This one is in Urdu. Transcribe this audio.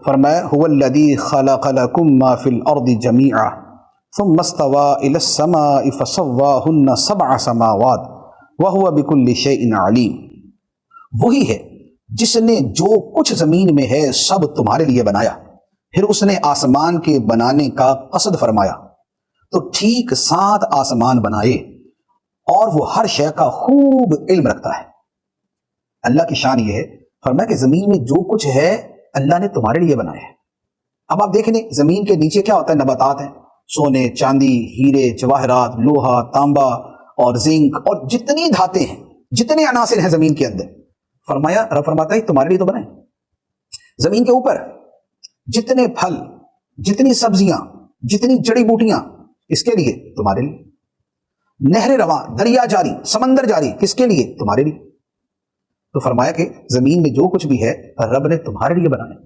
فرمایا هو الذی خلق لکم ما فی الارض جمیعا ثم استوى الى السماء فسواهن سبع سماوات وهو بكل شیء علیم، وہی ہے جس نے جو کچھ زمین میں ہے سب تمہارے لیے بنایا، پھر اس نے آسمان کے بنانے کا قصد فرمایا تو ٹھیک 7 آسمان بنائے، اور وہ ہر شے کا خوب علم رکھتا ہے۔ اللہ کی شان یہ ہے، فرمایا کہ زمین میں جو کچھ ہے اللہ نے تمہارے لیے بنایا ہے۔ اب آپ دیکھیں زمین کے نیچے کیا ہوتا ہے، نباتات ہیں، سونے، چاندی، ہیرے، جواہرات، لوہا، تانبا اور زنک، اور جتنی دھاتیں ہیں، جتنے عناصر ہیں زمین کے اندر، فرمایا رب فرماتا ہے تمہارے لیے تو بنائے۔ زمین کے اوپر جتنے پھل، جتنی سبزیاں، جتنی جڑی بوٹیاں، اس کے لیے تمہارے لیے۔ نہر رواں، دریا جاری، سمندر جاری، کس کے لیے؟ تمہارے لیے۔ تو فرمایا کہ زمین میں جو کچھ بھی ہے رب نے تمہارے لیے بنایا۔